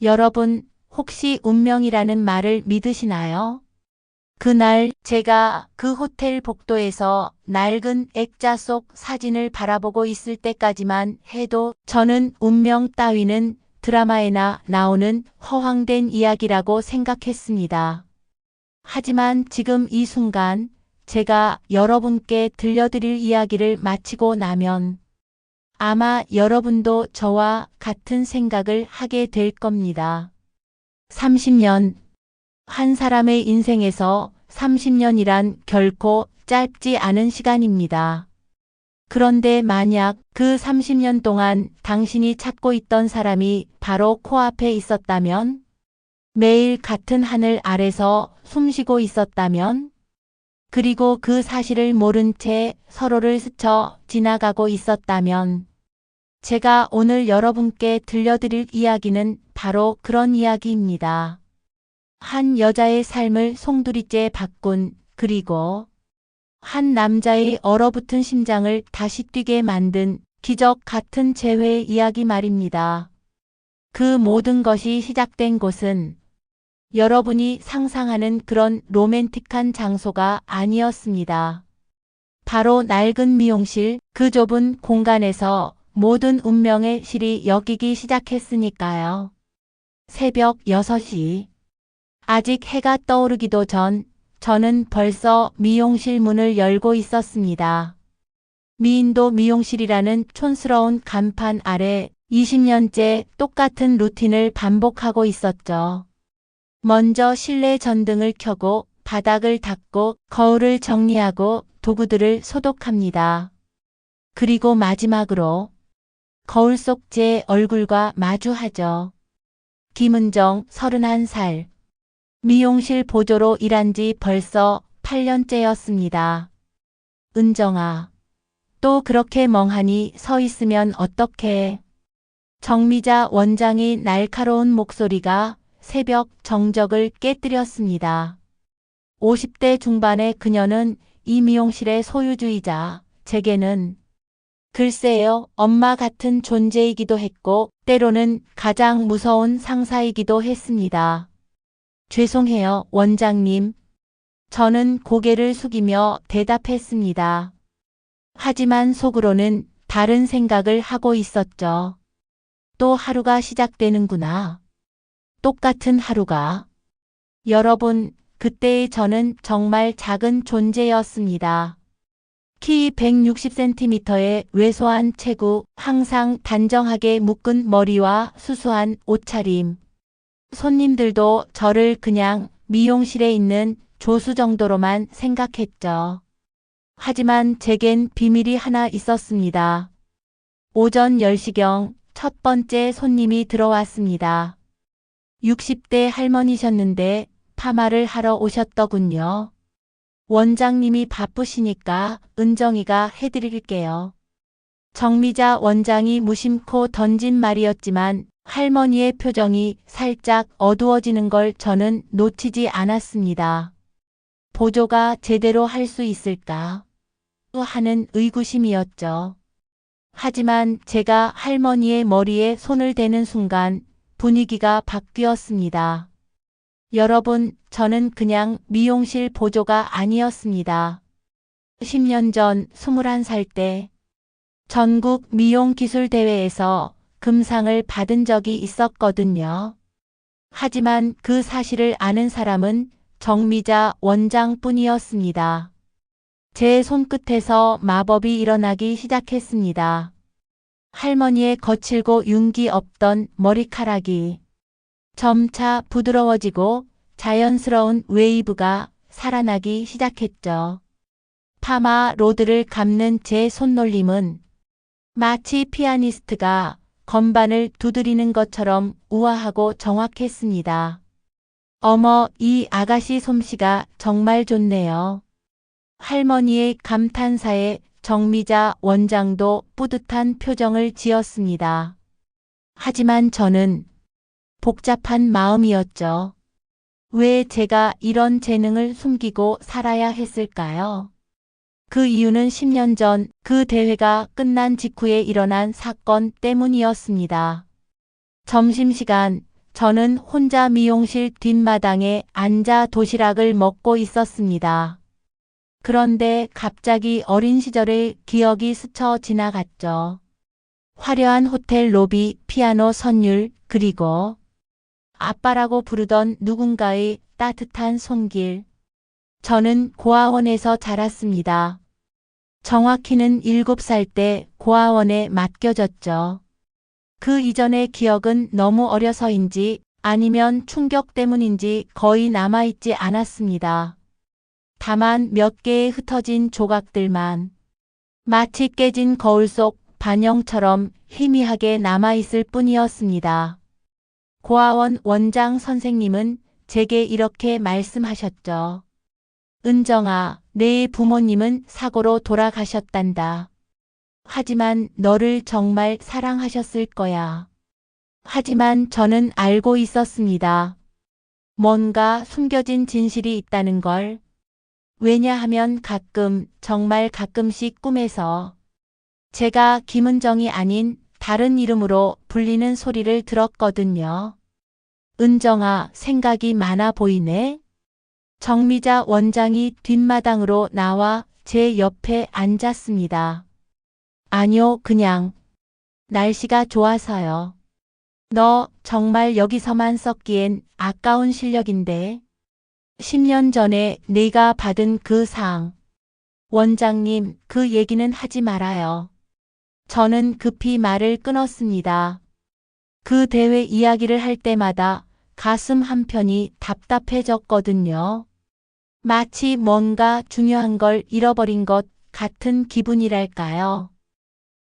여러분, 혹시 운명이라는 말을 믿으시나요? 그날 제가 그 호텔 복도에서 낡은 액자 속 사진을 바라보고 있을 때까지만 해도 저는 운명 따위는 드라마에나 나오는 허황된 이야기라고 생각했습니다. 하지만 지금 이 순간 제가 여러분께 들려드릴 이야기를 마치고 나면 아마 여러분도 저와 같은 생각을 하게 될 겁니다. 30년. 한 사람의 인생에서 30년이란 결코 짧지 않은 시간입니다. 그런데 만약 그 30년 동안 당신이 찾고 있던 사람이 바로 코앞에 있었다면, 매일 같은 하늘 아래서 숨쉬고 있었다면, 그리고 그 사실을 모른 채 서로를 스쳐 지나가고 있었다면, 제가 오늘 여러분께 들려드릴 이야기는 바로 그런 이야기입니다. 한 여자의 삶을 송두리째 바꾼, 그리고 한 남자의 얼어붙은 심장을 다시 뛰게 만든 기적 같은 재회의 이야기 말입니다. 그 모든 것이 시작된 곳은 여러분이 상상하는 그런 로맨틱한 장소가 아니었습니다. 바로 낡은 미용실, 그 좁은 공간에서 모든 운명의 실이 엮이기 시작했으니까요. 새벽 6시. 아직 해가 떠오르기도 전, 저는 벌써 미용실 문을 열고 있었습니다. 미인도 미용실이라는 촌스러운 간판 아래 20년째 똑같은 루틴을 반복하고 있었죠. 먼저 실내 전등을 켜고 바닥을 닦고 거울을 정리하고 도구들을 소독합니다. 그리고 마지막으로 거울 속 제 얼굴과 마주하죠. 김은정 31살. 미용실 보조로 일한 지 벌써 8년째였습니다. 은정아, 또 그렇게 멍하니 서 있으면 어떡해. 정미자 원장의 날카로운 목소리가 새벽 정적을 깨뜨렸습니다. 50대 중반의 그녀는 이 미용실의 소유주이자 제게는 글쎄요, 엄마 같은 존재이기도 했고 때로는 가장 무서운 상사이기도 했습니다. 죄송해요, 원장님. 저는 고개를 숙이며 대답했습니다. 하지만 속으로는 다른 생각을 하고 있었죠. 또 하루가 시작되는구나. 똑같은 하루가. 여러분, 그때의 저는 정말 작은 존재였습니다. 키 160cm의 왜소한 체구, 항상 단정하게 묶은 머리와 수수한 옷차림. 손님들도 저를 그냥 미용실에 있는 조수 정도로만 생각했죠. 하지만 제겐 비밀이 하나 있었습니다. 오전 10시경 첫 번째 손님이 들어왔습니다. 60대 할머니셨는데 파마를 하러 오셨더군요. 원장님이 바쁘시니까 은정이가 해드릴게요. 정미자 원장이 무심코 던진 말이었지만 할머니의 표정이 살짝 어두워지는 걸 저는 놓치지 않았습니다. 보조가 제대로 할 수 있을까? 하는 의구심이었죠. 하지만 제가 할머니의 머리에 손을 대는 순간 분위기가 바뀌었습니다. 여러분, 저는 그냥 미용실 보조가 아니었습니다. 10년 전 21살 때 전국 미용기술대회에서 금상을 받은 적이 있었거든요. 하지만 그 사실을 아는 사람은 정미자 원장뿐이었습니다. 제 손끝에서 마법이 일어나기 시작했습니다. 할머니의 거칠고 윤기 없던 머리카락이 점차 부드러워지고 자연스러운 웨이브가 살아나기 시작했죠. 파마 로드를 감는 제 손놀림은 마치 피아니스트가 건반을 두드리는 것처럼 우아하고 정확했습니다. 어머, 이 아가씨 솜씨가 정말 좋네요. 할머니의 감탄사에 정미자 원장도 뿌듯한 표정을 지었습니다. 하지만 저는 복잡한 마음이었죠. 왜 제가 이런 재능을 숨기고 살아야 했을까요? 그 이유는 10년 전 그 대회가 끝난 직후에 일어난 사건 때문이었습니다. 점심시간 저는 혼자 미용실 뒷마당에 앉아 도시락을 먹고 있었습니다. 그런데 갑자기 어린 시절의 기억이 스쳐 지나갔죠. 화려한 호텔 로비, 피아노 선율, 그리고 아빠라고 부르던 누군가의 따뜻한 손길. 저는 고아원에서 자랐습니다. 정확히는 7살 때 고아원에 맡겨졌죠. 그 이전의 기억은 너무 어려서인지 아니면 충격 때문인지 거의 남아있지 않았습니다. 다만 몇 개의 흩어진 조각들만 마치 깨진 거울 속 반영처럼 희미하게 남아있을 뿐이었습니다. 고아원 원장 선생님은 제게 이렇게 말씀하셨죠. 은정아, 내 부모님은 사고로 돌아가셨단다. 하지만 너를 정말 사랑하셨을 거야. 하지만 저는 알고 있었습니다. 뭔가 숨겨진 진실이 있다는 걸. 왜냐하면 가끔, 정말 가끔씩 꿈에서 제가 김은정이 아닌 다른 이름으로 불리는 소리를 들었거든요. 은정아, 생각이 많아 보이네. 정미자 원장이 뒷마당으로 나와 제 옆에 앉았습니다. 아니요, 그냥 날씨가 좋아서요. 너 정말 여기서만 썩기엔 아까운 실력인데. 10년 전에 네가 받은 그 상. 원장님, 그 얘기는 하지 말아요. 저는 급히 말을 끊었습니다. 그 대회 이야기를 할 때마다 가슴 한편이 답답해졌거든요. 마치 뭔가 중요한 걸 잃어버린 것 같은 기분이랄까요.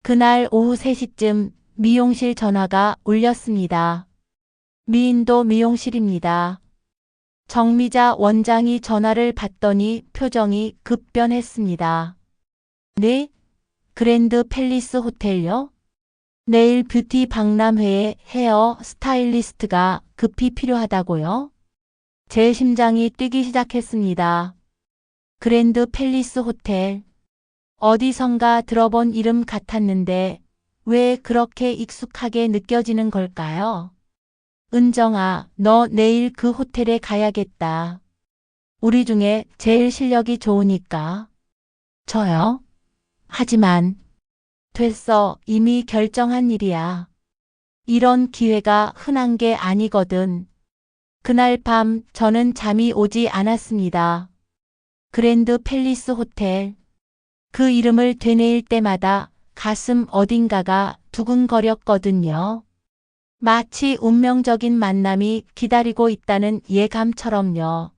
그날 오후 3시쯤 미용실 전화가 울렸습니다. 미인도 미용실입니다. 정미자 원장이 전화를 받더니 표정이 급변했습니다. 네? 그랜드 팰리스 호텔요? 내일 뷰티 박람회에 헤어 스타일리스트가 급히 필요하다고요? 제 심장이 뛰기 시작했습니다. 그랜드 팰리스 호텔. 어디선가 들어본 이름 같았는데 왜 그렇게 익숙하게 느껴지는 걸까요? 은정아, 너 내일 그 호텔에 가야겠다. 우리 중에 제일 실력이 좋으니까. 저요? 하지만 됐어, 이미 결정한 일이야. 이런 기회가 흔한 게 아니거든. 그날 밤 저는 잠이 오지 않았습니다. 그랜드 팰리스 호텔. 그 이름을 되뇌일 때마다 가슴 어딘가가 두근거렸거든요. 마치 운명적인 만남이 기다리고 있다는 예감처럼요.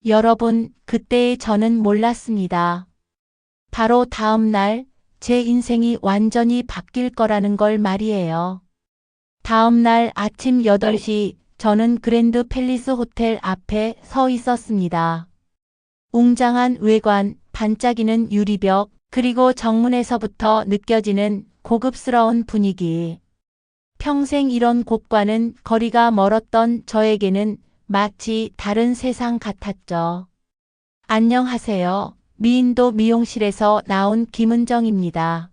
여러분, 그때의 저는 몰랐습니다. 바로 다음 날 제 인생이 완전히 바뀔 거라는 걸 말이에요. 다음 날 아침 8시 저는 그랜드 팰리스 호텔 앞에 서 있었습니다. 웅장한 외관, 반짝이는 유리벽, 그리고 정문에서부터 느껴지는 고급스러운 분위기. 평생 이런 곳과는 거리가 멀었던 저에게는 마치 다른 세상 같았죠. 안녕하세요. 미인도 미용실에서 나온 김은정입니다.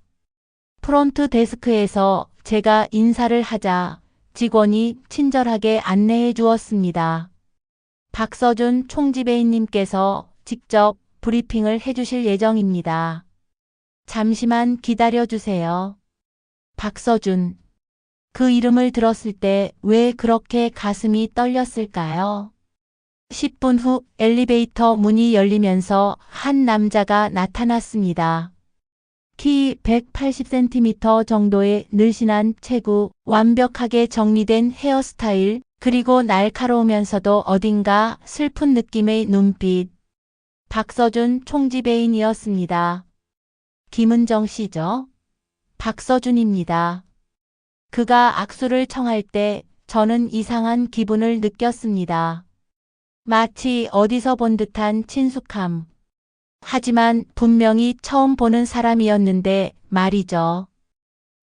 프론트 데스크에서 제가 인사를 하자 직원이 친절하게 안내해 주었습니다. 박서준 총지배인님께서 직접 브리핑을 해주실 예정입니다. 잠시만 기다려 주세요. 박서준. 그 이름을 들었을 때 왜 그렇게 가슴이 떨렸을까요? 10분 후 엘리베이터 문이 열리면서 한 남자가 나타났습니다. 키 180cm 정도의 늘씬한 체구, 완벽하게 정리된 헤어스타일, 그리고 날카로우면서도 어딘가 슬픈 느낌의 눈빛. 박서준 총지배인이었습니다. 김은정 씨죠? 박서준입니다. 그가 악수를 청할 때 저는 이상한 기분을 느꼈습니다. 마치 어디서 본 듯한 친숙함. 하지만 분명히 처음 보는 사람이었는데 말이죠.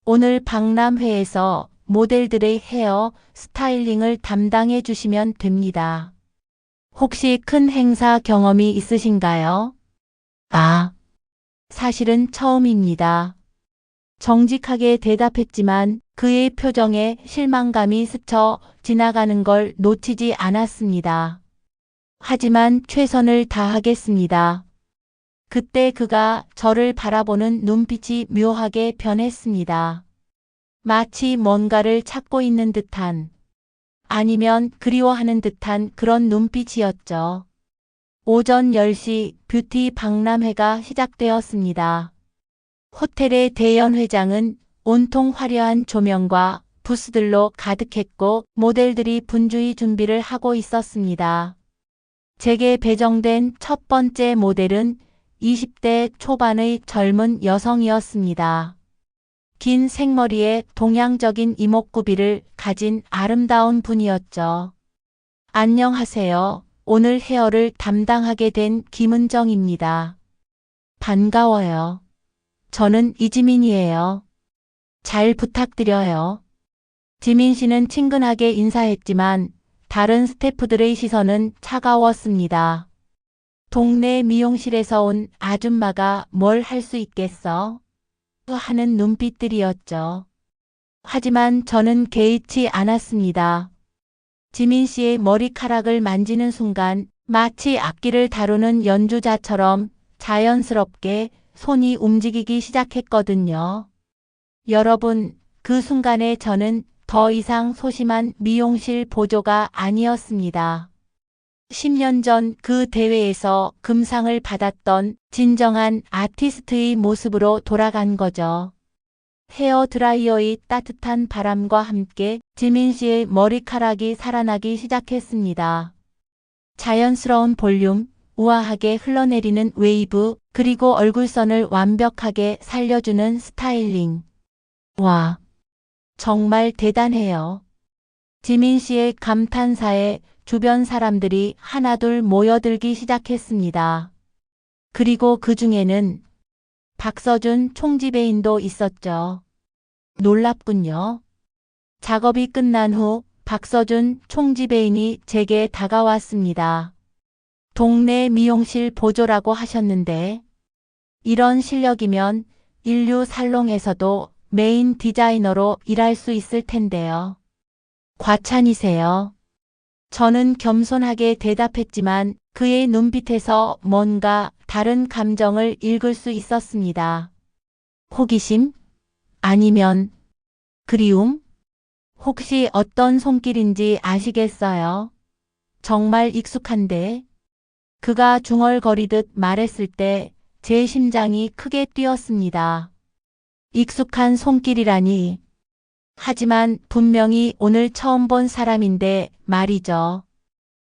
오늘 박람회에서 모델들의 헤어 스타일링을 담당해 주시면 됩니다. 혹시 큰 행사 경험이 있으신가요? 아, 사실은 처음입니다. 정직하게 대답했지만 그의 표정에 실망감이 스쳐 지나가는 걸 놓치지 않았습니다. 하지만 최선을 다하겠습니다. 그때 그가 저를 바라보는 눈빛이 묘하게 변했습니다. 마치 뭔가를 찾고 있는 듯한, 아니면 그리워하는 듯한 그런 눈빛이었죠. 오전 10시 뷰티 박람회가 시작되었습니다. 호텔의 대연 회장은 온통 화려한 조명과 부스들로 가득했고 모델들이 분주히 준비를 하고 있었습니다. 제게 배정된 첫 번째 모델은 20대 초반의 젊은 여성이었습니다. 긴 생머리에 동양적인 이목구비를 가진 아름다운 분이었죠. 안녕하세요. 오늘 헤어를 담당하게 된 김은정입니다. 반가워요. 저는 이지민이에요. 잘 부탁드려요. 지민 씨는 친근하게 인사했지만 다른 스태프들의 시선은 차가웠습니다. 동네 미용실에서 온 아줌마가 뭘 할 수 있겠어? 하는 눈빛들이었죠. 하지만 저는 개의치 않았습니다. 지민 씨의 머리카락을 만지는 순간 마치 악기를 다루는 연주자처럼 자연스럽게 손이 움직이기 시작했거든요. 여러분, 그 순간에 저는 더 이상 소심한 미용실 보조가 아니었습니다. 10년 전 그 대회에서 금상을 받았던 진정한 아티스트의 모습으로 돌아간 거죠. 헤어 드라이어의 따뜻한 바람과 함께 지민 씨의 머리카락이 살아나기 시작했습니다. 자연스러운 볼륨, 우아하게 흘러내리는 웨이브, 그리고 얼굴선을 완벽하게 살려주는 스타일링. 와, 정말 대단해요. 지민 씨의 감탄사에 주변 사람들이 하나둘 모여들기 시작했습니다. 그리고 그 중에는 박서준 총지배인도 있었죠. 놀랍군요. 작업이 끝난 후 박서준 총지배인이 제게 다가왔습니다. 동네 미용실 보조라고 하셨는데 이런 실력이면 인류 살롱에서도 메인 디자이너로 일할 수 있을 텐데요. 과찬이세요. 저는 겸손하게 대답했지만 그의 눈빛에서 뭔가 다른 감정을 읽을 수 있었습니다. 호기심? 아니면 그리움? 혹시 어떤 손길인지 아시겠어요? 정말 익숙한데? 그가 중얼거리듯 말했을 때 제 심장이 크게 뛰었습니다. 익숙한 손길이라니. 하지만 분명히 오늘 처음 본 사람인데 말이죠.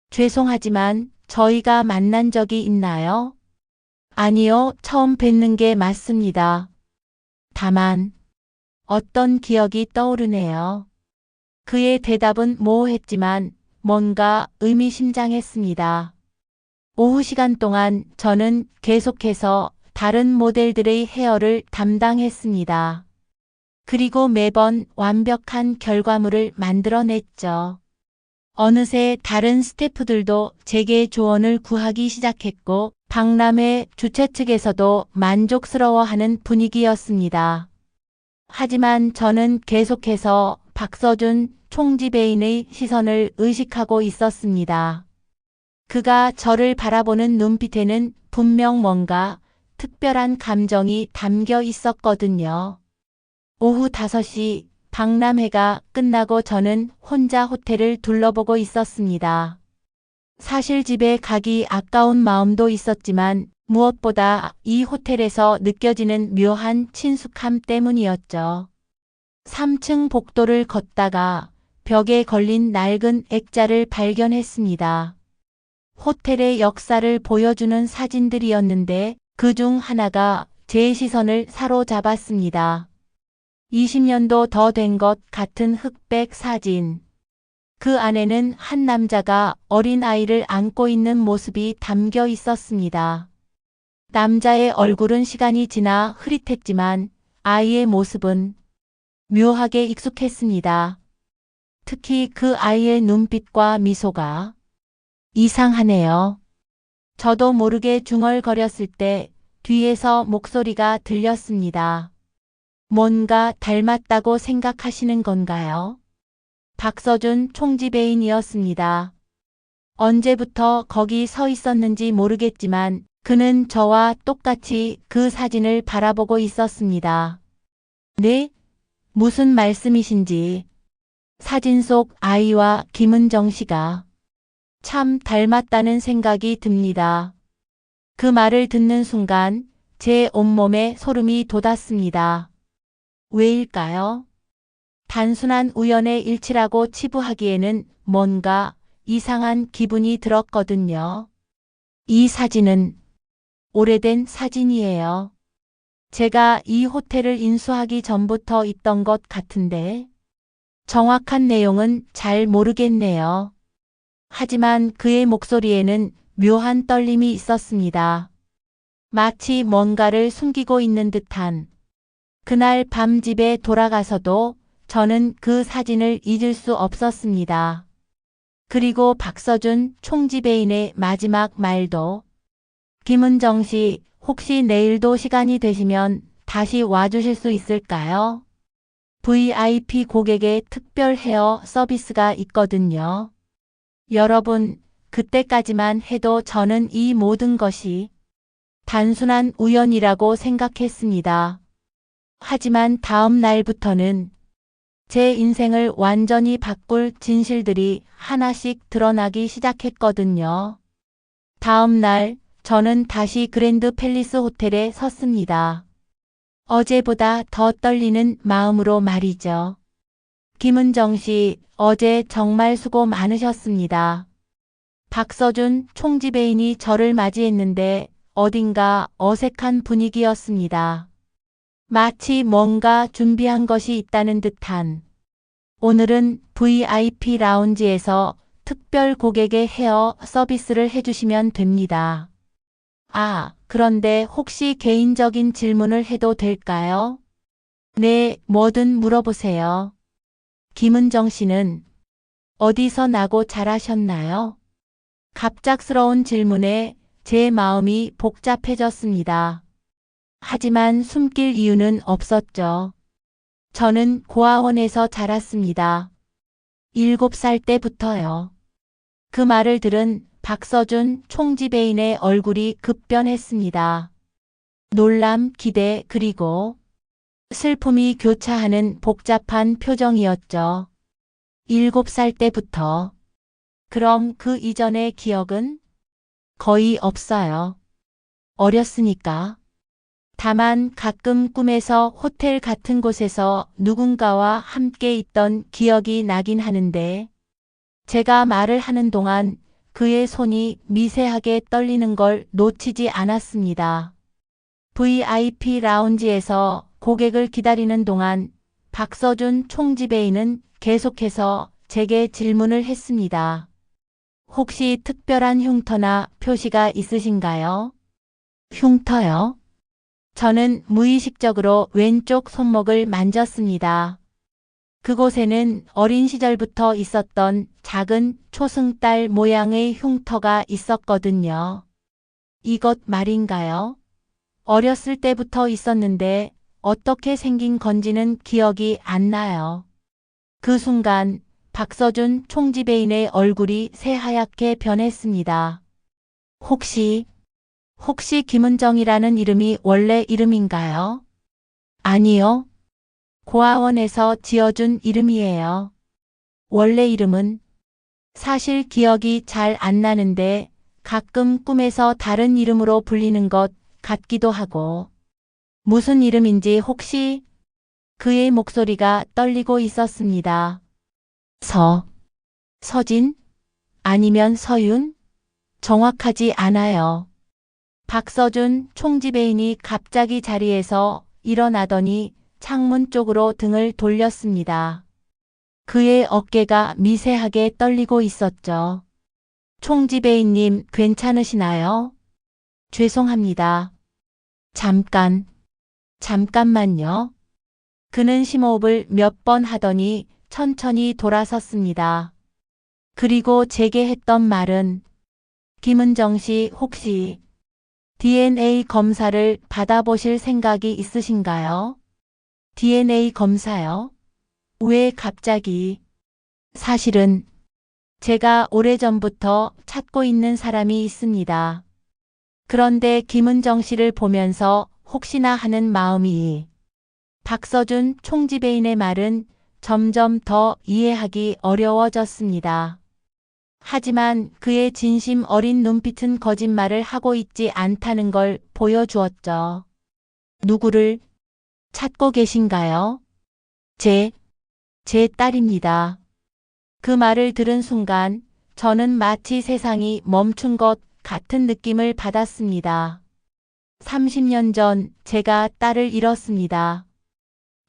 죄송하지만 저희가 만난 적이 있나요? 아니요, 처음 뵙는 게 맞습니다. 다만 어떤 기억이 떠오르네요. 그의 대답은 모호했지만 뭔가 의미심장했습니다. 오후 시간 동안 저는 계속해서 다른 모델들의 헤어를 담당했습니다. 그리고 매번 완벽한 결과물을 만들어냈죠. 어느새 다른 스태프들도 제게 조언을 구하기 시작했고 박람회 주최 측에서도 만족스러워하는 분위기였습니다. 하지만 저는 계속해서 박서준 총지배인의 시선을 의식하고 있었습니다. 그가 저를 바라보는 눈빛에는 분명 뭔가 특별한 감정이 담겨 있었거든요. 오후 5시 박람회가 끝나고 저는 혼자 호텔을 둘러보고 있었습니다. 사실 집에 가기 아까운 마음도 있었지만 무엇보다 이 호텔에서 느껴지는 묘한 친숙함 때문이었죠. 3층 복도를 걷다가 벽에 걸린 낡은 액자를 발견했습니다. 호텔의 역사를 보여주는 사진들이었는데 그중 하나가 제 시선을 사로잡았습니다. 20년도 더 된 것 같은 흑백 사진. 그 안에는 한 남자가 어린 아이를 안고 있는 모습이 담겨 있었습니다. 남자의 얼굴은 시간이 지나 흐릿했지만 아이의 모습은 묘하게 익숙했습니다. 특히 그 아이의 눈빛과 미소가 이상하네요. 저도 모르게 중얼거렸을 때 뒤에서 목소리가 들렸습니다. 뭔가 닮았다고 생각하시는 건가요? 박서준 총지배인이었습니다. 언제부터 거기 서 있었는지 모르겠지만 그는 저와 똑같이 그 사진을 바라보고 있었습니다. 네? 무슨 말씀이신지. 사진 속 아이와 김은정 씨가 참 닮았다는 생각이 듭니다. 그 말을 듣는 순간 제 온몸에 소름이 돋았습니다. 왜일까요? 단순한 우연의 일치라고 치부하기에는 뭔가 이상한 기분이 들었거든요. 이 사진은 오래된 사진이에요. 제가 이 호텔을 인수하기 전부터 있던 것 같은데 정확한 내용은 잘 모르겠네요. 하지만 그의 목소리에는 묘한 떨림이 있었습니다. 마치 뭔가를 숨기고 있는 듯한. 그날 밤 집에 돌아가서도 저는 그 사진을 잊을 수 없었습니다. 그리고 박서준 총지배인의 마지막 말도 김은정 씨, 혹시 내일도 시간이 되시면 다시 와주실 수 있을까요? VIP 고객의 특별 헤어 서비스가 있거든요. 여러분, 그때까지만 해도 저는 이 모든 것이 단순한 우연이라고 생각했습니다. 하지만 다음 날부터는 제 인생을 완전히 바꿀 진실들이 하나씩 드러나기 시작했거든요. 다음 날 저는 다시 그랜드 팰리스 호텔에 섰습니다. 어제보다 더 떨리는 마음으로 말이죠. 김은정 씨, 어제 정말 수고 많으셨습니다. 박서준 총지배인이 저를 맞이했는데 어딘가 어색한 분위기였습니다. 마치 뭔가 준비한 것이 있다는 듯한. 오늘은 VIP 라운지에서 특별 고객의 헤어 서비스를 해주시면 됩니다. 아, 그런데 혹시 개인적인 질문을 해도 될까요? 네, 뭐든 물어보세요. 김은정 씨는 어디서 나고 자라셨나요? 갑작스러운 질문에 제 마음이 복잡해졌습니다. 하지만 숨길 이유는 없었죠. 저는 고아원에서 자랐습니다. 7살 때부터요. 그 말을 들은 박서준 총지배인의 얼굴이 급변했습니다. 놀람, 기대, 그리고 슬픔이 교차하는 복잡한 표정이었죠. 7살 때부터. 그럼 그 이전의 기억은 거의 없어요. 어렸으니까. 다만 가끔 꿈에서 호텔 같은 곳에서 누군가와 함께 있던 기억이 나긴 하는데 제가 말을 하는 동안 그의 손이 미세하게 떨리는 걸 놓치지 않았습니다. VIP 라운지에서 고객을 기다리는 동안 박서준 총지배인은 계속해서 제게 질문을 했습니다. 혹시 특별한 흉터나 표시가 있으신가요? 흉터요? 저는 무의식적으로 왼쪽 손목을 만졌습니다. 그곳에는 어린 시절부터 있었던 작은 초승달 모양의 흉터가 있었거든요. 이것 말인가요? 어렸을 때부터 있었는데 어떻게 생긴 건지는 기억이 안 나요. 그 순간 박서준 총지배인의 얼굴이 새하얗게 변했습니다. 혹시 김은정이라는 이름이 원래 이름인가요? 아니요. 고아원에서 지어준 이름이에요. 원래 이름은 사실 기억이 잘 안 나는데 가끔 꿈에서 다른 이름으로 불리는 것 같기도 하고. 무슨 이름인지 혹시? 그의 목소리가 떨리고 있었습니다. 서진? 아니면 서윤? 정확하지 않아요. 박서준 총지배인이 갑자기 자리에서 일어나더니 창문 쪽으로 등을 돌렸습니다. 그의 어깨가 미세하게 떨리고 있었죠. 총지배인님 괜찮으시나요? 죄송합니다. 잠깐만요. 그는 심호흡을 몇 번 하더니 천천히 돌아섰습니다. 그리고 제게 했던 말은 김은정 씨 혹시 DNA 검사를 받아보실 생각이 있으신가요? DNA 검사요? 왜 갑자기? 사실은 제가 오래전부터 찾고 있는 사람이 있습니다. 그런데 김은정 씨를 보면서 혹시나 하는 마음이 박서준 총지배인의 말은 점점 더 이해하기 어려워졌습니다. 하지만 그의 진심 어린 눈빛은 거짓말을 하고 있지 않다는 걸 보여주었죠. 누구를 찾고 계신가요? 제 딸입니다. 그 말을 들은 순간 저는 마치 세상이 멈춘 것 같은 느낌을 받았습니다. 30년 전 제가 딸을 잃었습니다.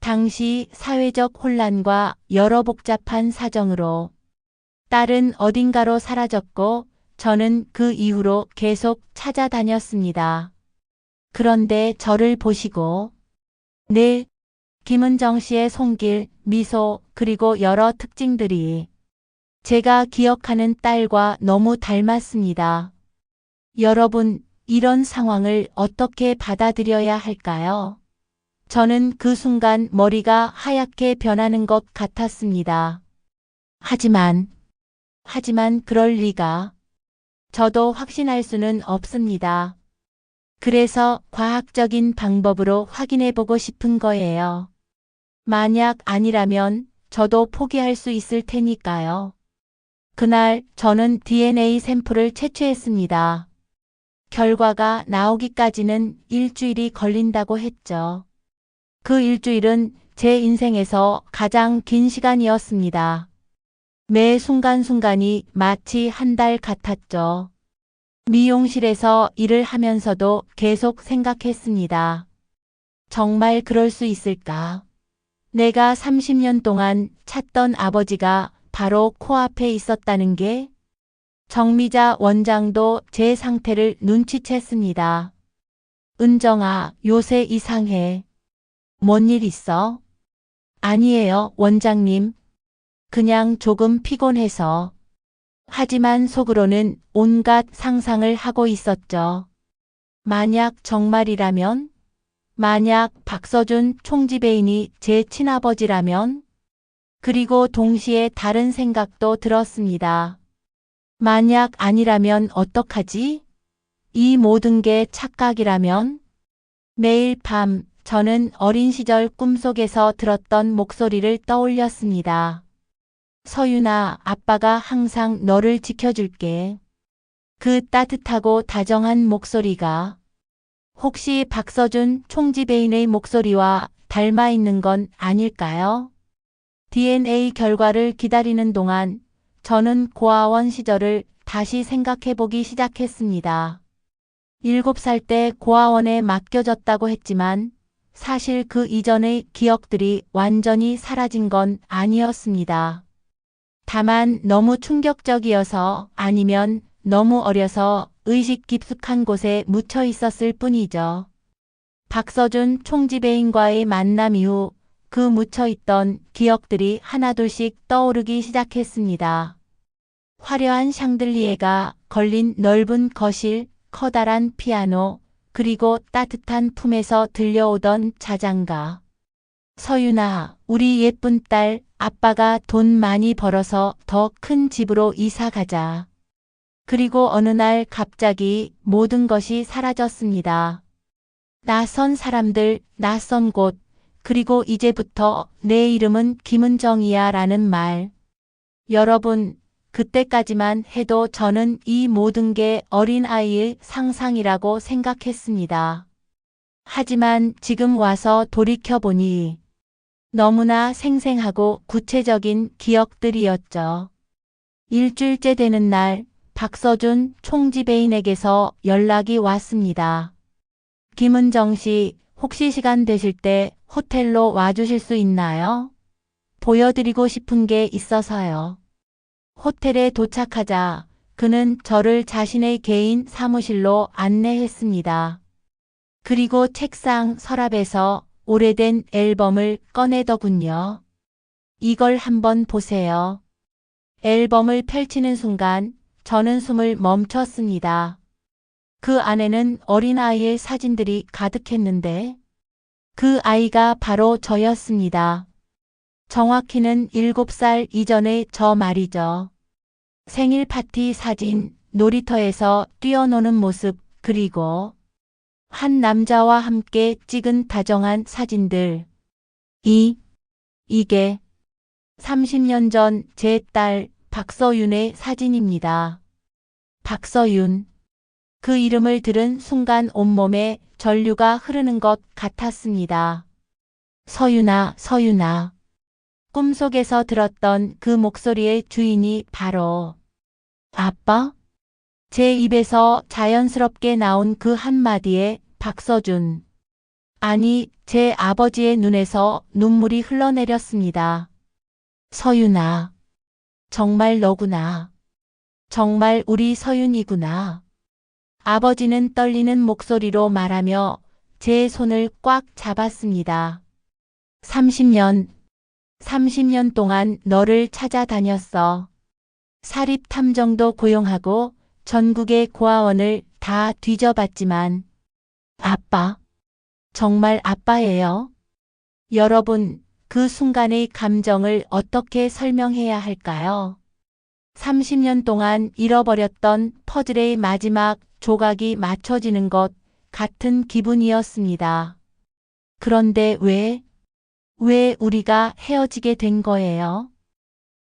당시 사회적 혼란과 여러 복잡한 사정으로 딸은 어딘가로 사라졌고 저는 그 이후로 계속 찾아다녔습니다. 그런데 저를 보시고 네, 김은정 씨의 손길, 미소, 그리고 여러 특징들이 제가 기억하는 딸과 너무 닮았습니다. 여러분, 이런 상황을 어떻게 받아들여야 할까요? 저는 그 순간 머리가 하얗게 변하는 것 같았습니다. 하지만 그럴 리가. 저도 확신할 수는 없습니다. 그래서 과학적인 방법으로 확인해 보고 싶은 거예요. 만약 아니라면 저도 포기할 수 있을 테니까요. 그날 저는 DNA 샘플을 채취했습니다. 결과가 나오기까지는 일주일이 걸린다고 했죠. 그 일주일은 제 인생에서 가장 긴 시간이었습니다. 매 순간순간이 마치 한 달 같았죠. 미용실에서 일을 하면서도 계속 생각했습니다. 정말 그럴 수 있을까? 내가 30년 동안 찾던 아버지가 바로 코앞에 있었다는 게? 정미자 원장도 제 상태를 눈치챘습니다. 은정아, 요새 이상해. 뭔 일 있어? 아니에요, 원장님. 그냥 조금 피곤해서. 하지만 속으로는 온갖 상상을 하고 있었죠. 만약 정말이라면? 만약 박서준 총지배인이 제 친아버지라면? 그리고 동시에 다른 생각도 들었습니다. 만약 아니라면 어떡하지? 이 모든 게 착각이라면? 매일 밤 저는 어린 시절 꿈속에서 들었던 목소리를 떠올렸습니다. 서윤아, 아빠가 항상 너를 지켜줄게. 그 따뜻하고 다정한 목소리가 혹시 박서준 총지배인의 목소리와 닮아 있는 건 아닐까요? DNA 결과를 기다리는 동안 저는 고아원 시절을 다시 생각해 보기 시작했습니다. 7살 때 고아원에 맡겨졌다고 했지만 사실 그 이전의 기억들이 완전히 사라진 건 아니었습니다. 다만 너무 충격적이어서 아니면 너무 어려서 의식 깊숙한 곳에 묻혀 있었을 뿐이죠. 박서준 총지배인과의 만남 이후 그 묻혀있던 기억들이 하나둘씩 떠오르기 시작했습니다. 화려한 샹들리에가 걸린 넓은 거실, 커다란 피아노, 그리고 따뜻한 품에서 들려오던 자장가. 서윤아, 우리 예쁜 딸, 아빠가 돈 많이 벌어서 더 큰 집으로 이사 가자. 그리고 어느 날 갑자기 모든 것이 사라졌습니다. 낯선 사람들, 낯선 곳, 그리고 이제부터 내 이름은 김은정이야 라는 말. 여러분, 그때까지만 해도 저는 이 모든 게 어린아이의 상상이라고 생각했습니다. 하지만 지금 와서 돌이켜보니 너무나 생생하고 구체적인 기억들이었죠. 일주일째 되는 날, 박서준 총지배인에게서 연락이 왔습니다. 김은정 씨, 혹시 시간 되실 때 호텔로 와주실 수 있나요? 보여드리고 싶은 게 있어서요. 호텔에 도착하자 그는 저를 자신의 개인 사무실로 안내했습니다. 그리고 책상 서랍에서 오래된 앨범을 꺼내더군요. 이걸 한번 보세요. 앨범을 펼치는 순간 저는 숨을 멈췄습니다. 그 안에는 어린아이의 사진들이 가득했는데 그 아이가 바로 저였습니다. 정확히는 7살 이전의 저 말이죠. 생일 파티 사진, 놀이터에서 뛰어노는 모습, 그리고 한 남자와 함께 찍은 다정한 사진들. 이게 30년 전 제 딸 박서윤의 사진입니다. 박서윤. 그 이름을 들은 순간 온몸에 전류가 흐르는 것 같았습니다. 서윤아, 서윤아. 꿈속에서 들었던 그 목소리의 주인이 바로 아빠? 제 입에서 자연스럽게 나온 그 한마디에 박서준. 아니, 제 아버지의 눈에서 눈물이 흘러내렸습니다. 서윤아. 정말 너구나. 정말 우리 서윤이구나. 아버지는 떨리는 목소리로 말하며 제 손을 꽉 잡았습니다. 30년 동안 너를 찾아다녔어. 사립탐정도 고용하고 전국의 고아원을 다 뒤져봤지만 아빠, 정말 아빠예요. 여러분, 그 순간의 감정을 어떻게 설명해야 할까요? 30년 동안 잃어버렸던 퍼즐의 마지막 조각이 맞춰지는 것 같은 기분이었습니다. 그런데 왜 우리가 헤어지게 된 거예요?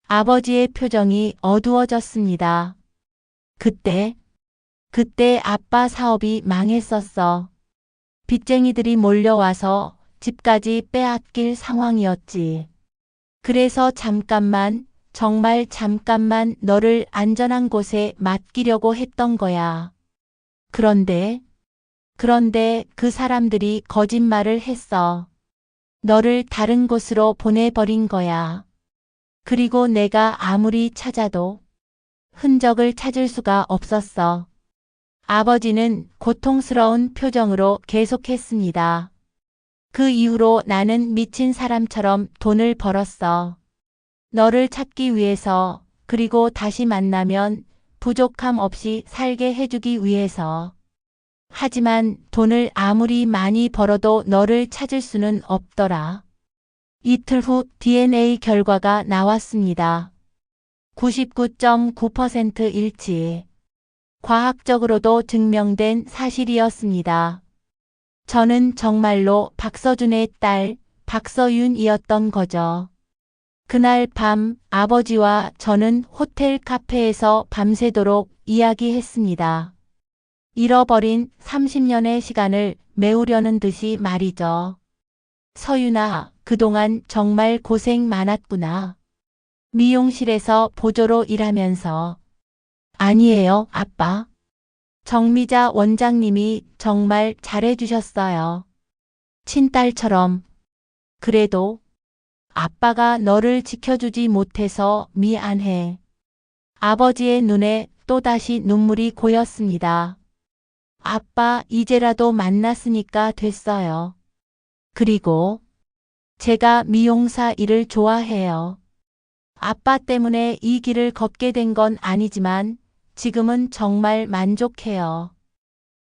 아버지의 표정이 어두워졌습니다. 그때 아빠 사업이 망했었어. 빚쟁이들이 몰려와서 집까지 빼앗길 상황이었지. 그래서 잠깐만, 정말 잠깐만 너를 안전한 곳에 맡기려고 했던 거야. 그런데 그 사람들이 거짓말을 했어. 너를 다른 곳으로 보내버린 거야. 그리고 내가 아무리 찾아도 흔적을 찾을 수가 없었어. 아버지는 고통스러운 표정으로 계속했습니다. 그 이후로 나는 미친 사람처럼 돈을 벌었어. 너를 찾기 위해서, 그리고 다시 만나면 부족함 없이 살게 해주기 위해서. 하지만 돈을 아무리 많이 벌어도 너를 찾을 수는 없더라. 이틀 후 DNA 결과가 나왔습니다. 99.9% 일치. 과학적으로도 증명된 사실이었습니다. 저는 정말로 박서준의 딸 박서윤이었던 거죠. 그날 밤 아버지와 저는 호텔 카페에서 밤새도록 이야기했습니다. 잃어버린 30년의 시간을 메우려는 듯이 말이죠. 서윤아, 그동안 정말 고생 많았구나. 미용실에서 보조로 일하면서. 아니에요, 아빠. 정미자 원장님이 정말 잘해주셨어요. 친딸처럼. 그래도 아빠가 너를 지켜주지 못해서 미안해. 아버지의 눈에 또다시 눈물이 고였습니다. 아빠, 이제라도 만났으니까 됐어요. 그리고 제가 미용사 일을 좋아해요. 아빠 때문에 이 길을 걷게 된 건 아니지만 지금은 정말 만족해요.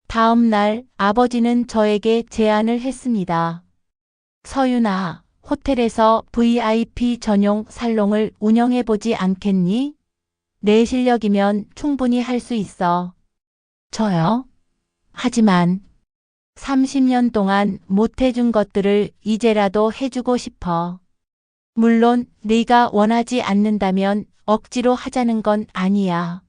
다음 날 아버지는 저에게 제안을 했습니다. 서윤아, 호텔에서 VIP 전용 살롱을 운영해보지 않겠니? 내 실력이면 충분히 할 수 있어. 저요? 하지만 30년 동안 못해준 것들을 이제라도 해주고 싶어. 물론 네가 원하지 않는다면 억지로 하자는 건 아니야.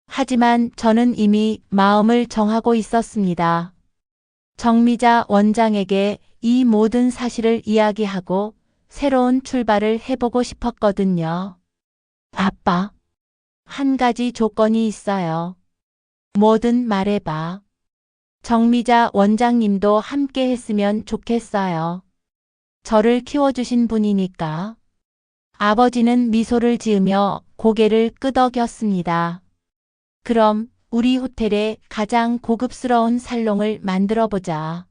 하지만 저는 이미 마음을 정하고 있었습니다. 정미자 원장에게 이 모든 사실을 이야기하고 새로운 출발을 해보고 싶었거든요. 아빠, 한 가지 조건이 있어요. 뭐든 말해봐. 정미자 원장님도 함께 했으면 좋겠어요. 저를 키워주신 분이니까. 아버지는 미소를 지으며 고개를 끄덕였습니다. 그럼 우리 호텔에 가장 고급스러운 살롱을 만들어보자.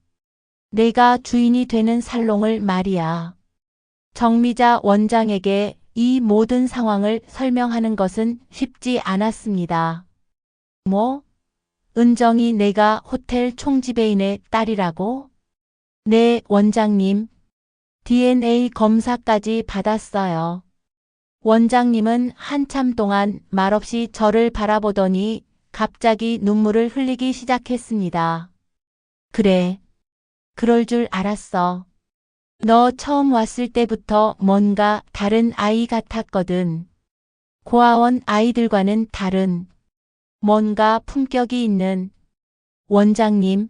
내가 주인이 되는 살롱을 말이야. 정미자 원장에게 이 모든 상황을 설명하는 것은 쉽지 않았습니다. 뭐? 은정이 내가 호텔 총지배인의 딸이라고? 네, 원장님. DNA 검사까지 받았어요. 원장님은 한참 동안 말없이 저를 바라보더니 갑자기 눈물을 흘리기 시작했습니다. 그래. 그럴 줄 알았어. 너 처음 왔을 때부터 뭔가 다른 아이 같았거든. 고아원 아이들과는 다른 뭔가 품격이 있는 원장님.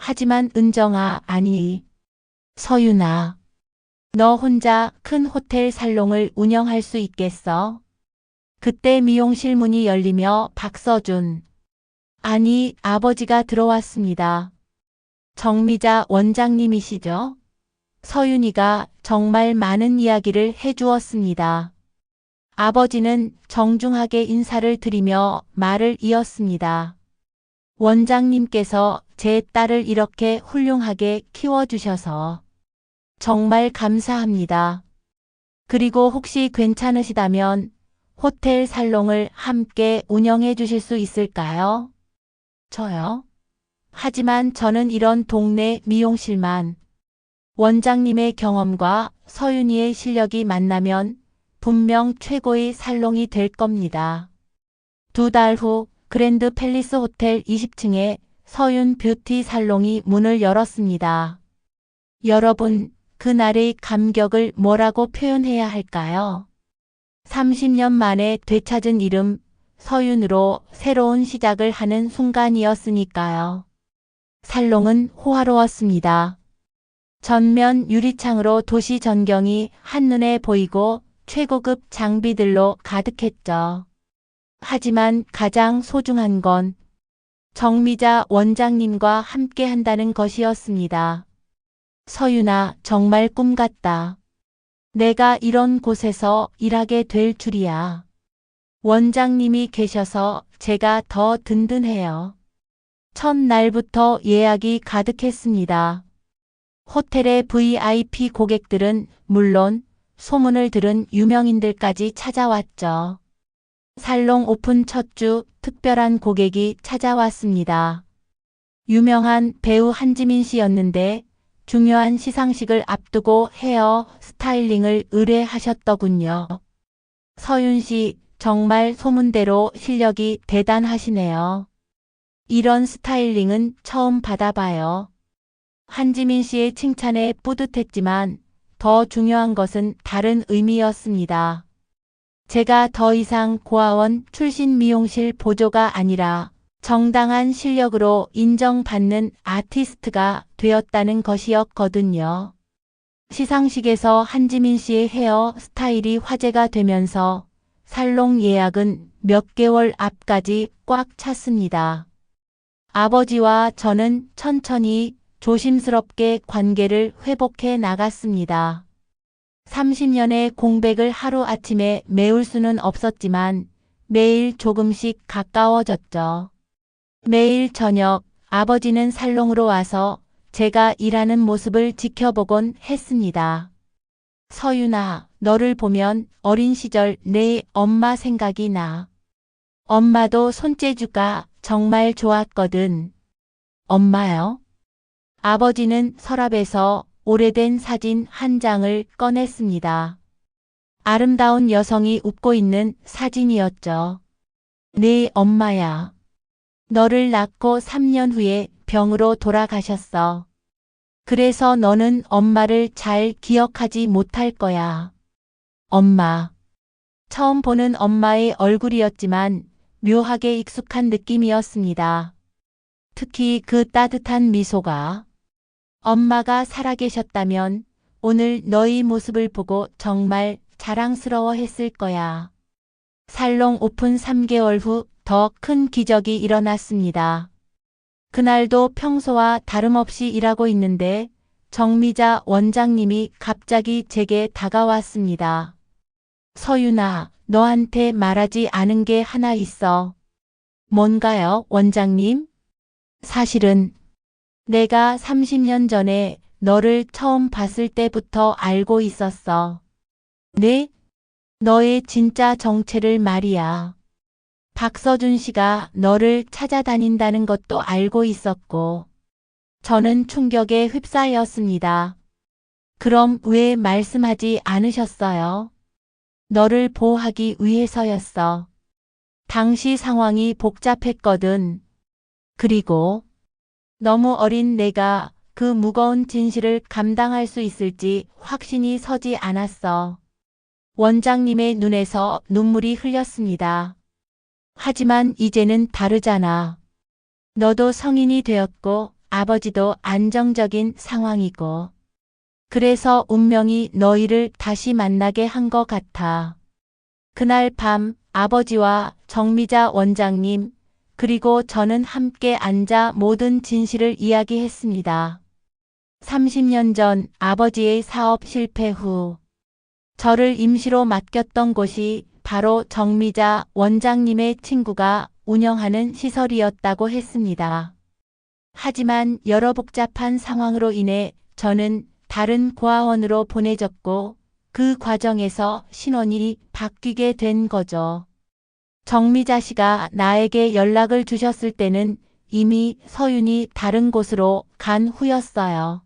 하지만 은정아, 아니. 서윤아. 너 혼자 큰 호텔 살롱을 운영할 수 있겠어? 그때 미용실 문이 열리며 박서준. 아니, 아버지가 들어왔습니다. 정미자 원장님이시죠? 서윤이가 정말 많은 이야기를 해주었습니다. 아버지는 정중하게 인사를 드리며 말을 이었습니다. 원장님께서 제 딸을 이렇게 훌륭하게 키워주셔서 정말 감사합니다. 그리고 혹시 괜찮으시다면 호텔 살롱을 함께 운영해 주실 수 있을까요? 저요? 하지만 저는 이런 동네 미용실만 원장님의 경험과 서윤이의 실력이 만나면 분명 최고의 살롱이 될 겁니다. 2달 후 그랜드 팰리스 호텔 20층에 서윤 뷰티 살롱이 문을 열었습니다. 여러분, 그날의 감격을 뭐라고 표현해야 할까요? 30년 만에 되찾은 이름, 서윤으로 새로운 시작을 하는 순간이었으니까요. 살롱은 호화로웠습니다. 전면 유리창으로 도시 전경이 한눈에 보이고 최고급 장비들로 가득했죠. 하지만 가장 소중한 건 정미자 원장님과 함께 한다는 것이었습니다. 서윤아, 정말 꿈 같다. 내가 이런 곳에서 일하게 될 줄이야. 원장님이 계셔서 제가 더 든든해요. 첫날부터 예약이 가득했습니다. 호텔의 VIP 고객들은 물론 소문을 들은 유명인들까지 찾아왔죠. 살롱 오픈 첫 주 특별한 고객이 찾아왔습니다. 유명한 배우 한지민 씨였는데 중요한 시상식을 앞두고 헤어 스타일링을 의뢰하셨더군요. 서윤 씨, 정말 소문대로 실력이 대단하시네요. 이런 스타일링은 처음 받아봐요. 한지민 씨의 칭찬에 뿌듯했지만 더 중요한 것은 다른 의미였습니다. 제가 더 이상 고아원 출신 미용실 보조가 아니라 정당한 실력으로 인정받는 아티스트가 되었다는 것이었거든요. 시상식에서 한지민 씨의 헤어 스타일이 화제가 되면서 살롱 예약은 몇 개월 앞까지 꽉 찼습니다. 아버지와 저는 천천히 조심스럽게 관계를 회복해 나갔습니다. 30년의 공백을 하루아침에 메울 수는 없었지만 매일 조금씩 가까워졌죠. 매일 저녁 아버지는 살롱으로 와서 제가 일하는 모습을 지켜보곤 했습니다. 서윤아, 너를 보면 어린 시절 내 엄마 생각이 나. 엄마도 손재주가 정말 좋았거든. 엄마요? 아버지는 서랍에서 오래된 사진 한 장을 꺼냈습니다. 아름다운 여성이 웃고 있는 사진이었죠. 네 엄마야. 너를 낳고 3년 후에 병으로 돌아가셨어. 그래서 너는 엄마를 잘 기억하지 못할 거야. 엄마. 처음 보는 엄마의 얼굴이었지만 묘하게 익숙한 느낌이었습니다. 특히 그 따뜻한 미소가. 엄마가 살아계셨다면 오늘 너희 모습을 보고 정말 자랑스러워 했을 거야. 살롱 오픈 3개월 후 더 큰 기적이 일어났습니다. 그날도 평소와 다름없이 일하고 있는데 정미자 원장님이 갑자기 제게 다가왔습니다. 서윤아, 너한테 말하지 않은 게 하나 있어. 뭔가요, 원장님? 사실은 내가 30년 전에 너를 처음 봤을 때부터 알고 있었어. 네? 너의 진짜 정체를 말이야. 박서준 씨가 너를 찾아다닌다는 것도 알고 있었고, 저는 충격에 휩싸였습니다. 그럼 왜 말씀하지 않으셨어요? 너를 보호하기 위해서였어. 당시 상황이 복잡했거든. 그리고 너무 어린 내가 그 무거운 진실을 감당할 수 있을지 확신이 서지 않았어. 원장님의 눈에서 눈물이 흘렸습니다. 하지만 이제는 다르잖아. 너도 성인이 되었고 아버지도 안정적인 상황이고. 그래서 운명이 너희를 다시 만나게 한 것 같아. 그날 밤 아버지와 정미자 원장님 그리고 저는 함께 앉아 모든 진실을 이야기했습니다. 30년 전 아버지의 사업 실패 후 저를 임시로 맡겼던 곳이 바로 정미자 원장님의 친구가 운영하는 시설이었다고 했습니다. 하지만 여러 복잡한 상황으로 인해 저는 다른 고아원으로 보내졌고 그 과정에서 신원이 바뀌게 된 거죠. 정미자 씨가 나에게 연락을 주셨을 때는 이미 서윤이 다른 곳으로 간 후였어요.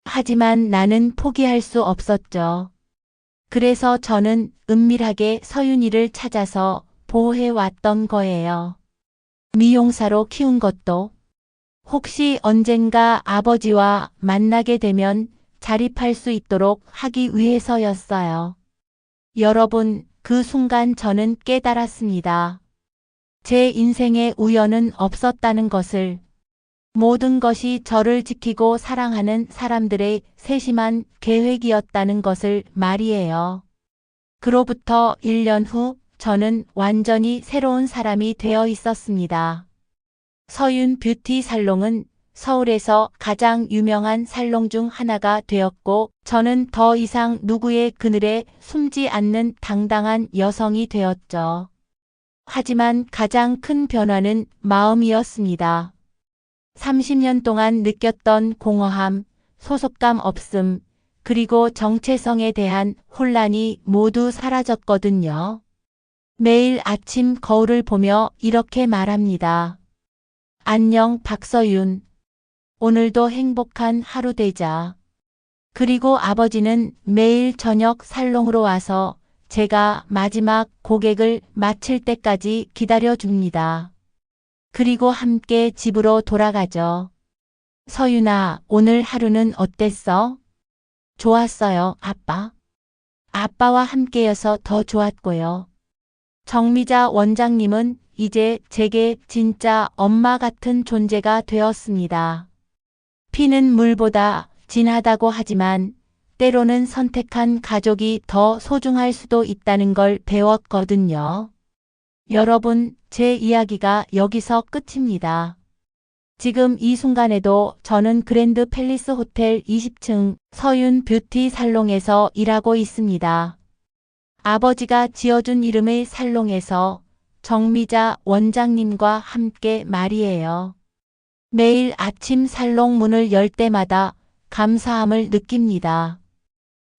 하지만 나는 포기할 수 없었죠. 그래서 저는 은밀하게 서윤이를 찾아서 보호해 왔던 거예요. 미용사로 키운 것도 혹시 언젠가 아버지와 만나게 되면 자립할 수 있도록 하기 위해서였어요. 여러분, 그 순간 저는 깨달았습니다. 제 인생에 우연은 없었다는 것을, 모든 것이 저를 지키고 사랑하는 사람들의 세심한 계획이었다는 것을 말이에요. 그로부터 1년 후 저는 완전히 새로운 사람이 되어 있었습니다. 서윤 뷰티 살롱은 서울에서 가장 유명한 살롱 중 하나가 되었고 저는 더 이상 누구의 그늘에 숨지 않는 당당한 여성이 되었죠. 하지만 가장 큰 변화는 마음이었습니다. 30년 동안 느꼈던 공허함, 소속감 없음, 그리고 정체성에 대한 혼란이 모두 사라졌거든요. 매일 아침 거울을 보며 이렇게 말합니다. 안녕 박서윤. 오늘도 행복한 하루 되자. 그리고 아버지는 매일 저녁 살롱으로 와서 제가 마지막 고객을 마칠 때까지 기다려줍니다. 그리고 함께 집으로 돌아가죠. 서윤아, 오늘 하루는 어땠어? 좋았어요, 아빠. 아빠와 함께여서 더 좋았고요. 정미자 원장님은 이제 제게 진짜 엄마 같은 존재가 되었습니다. 피는 물보다 진하다고 하지만 때로는 선택한 가족이 더 소중할 수도 있다는 걸 배웠거든요. 여러분, 제 이야기가 여기서 끝입니다. 지금 이 순간에도 저는 그랜드 팰리스 호텔 20층 서윤 뷰티 살롱에서 일하고 있습니다. 아버지가 지어준 이름의 살롱에서 정미자 원장님과 함께 말이에요. 매일 아침 살롱 문을 열 때마다 감사함을 느낍니다.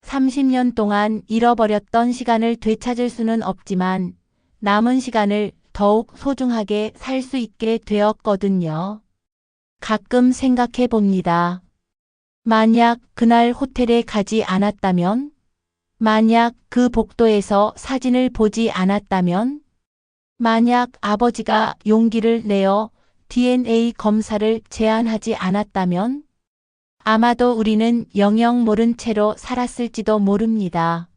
30년 동안 잃어버렸던 시간을 되찾을 수는 없지만 남은 시간을 더욱 소중하게 살 수 있게 되었거든요. 가끔 생각해 봅니다. 만약 그날 호텔에 가지 않았다면? 만약 그 복도에서 사진을 보지 않았다면? 만약 아버지가 용기를 내어 DNA 검사를 제안하지 않았다면? 아마도 우리는 영영 모른 채로 살았을지도 모릅니다.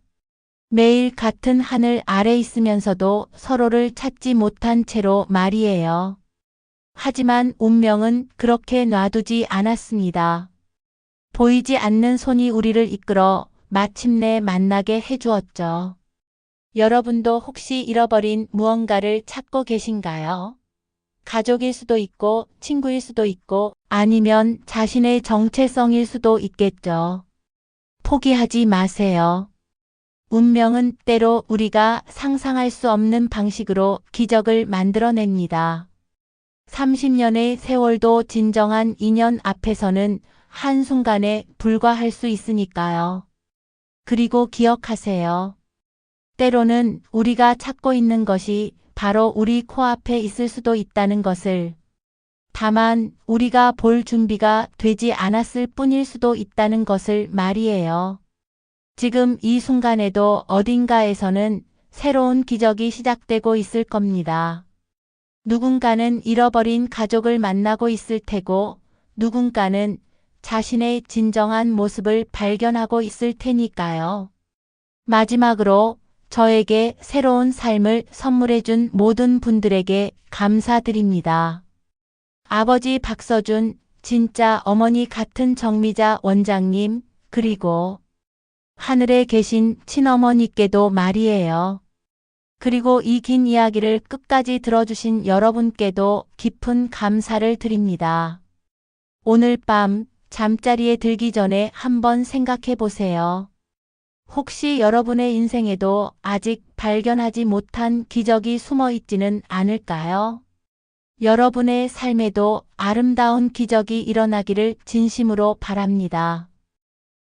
매일 같은 하늘 아래 있으면서도 서로를 찾지 못한 채로 말이에요. 하지만 운명은 그렇게 놔두지 않았습니다. 보이지 않는 손이 우리를 이끌어 마침내 만나게 해주었죠. 여러분도 혹시 잃어버린 무언가를 찾고 계신가요? 가족일 수도 있고 친구일 수도 있고 아니면 자신의 정체성일 수도 있겠죠. 포기하지 마세요. 운명은 때로 우리가 상상할 수 없는 방식으로 기적을 만들어냅니다. 30년의 세월도 진정한 인연 앞에서는 한순간에 불과할 수 있으니까요. 그리고 기억하세요. 때로는 우리가 찾고 있는 것이 바로 우리 코앞에 있을 수도 있다는 것을. 다만 우리가 볼 준비가 되지 않았을 뿐일 수도 있다는 것을 말이에요. 지금 이 순간에도 어딘가에서는 새로운 기적이 시작되고 있을 겁니다. 누군가는 잃어버린 가족을 만나고 있을 테고, 누군가는 자신의 진정한 모습을 발견하고 있을 테니까요. 마지막으로 저에게 새로운 삶을 선물해준 모든 분들에게 감사드립니다. 아버지 박서준, 진짜 어머니 같은 정미자 원장님, 그리고 하늘에 계신 친어머니께도 말이에요. 그리고 이 긴 이야기를 끝까지 들어주신 여러분께도 깊은 감사를 드립니다. 오늘 밤 잠자리에 들기 전에 한번 생각해 보세요. 혹시 여러분의 인생에도 아직 발견하지 못한 기적이 숨어 있지는 않을까요? 여러분의 삶에도 아름다운 기적이 일어나기를 진심으로 바랍니다.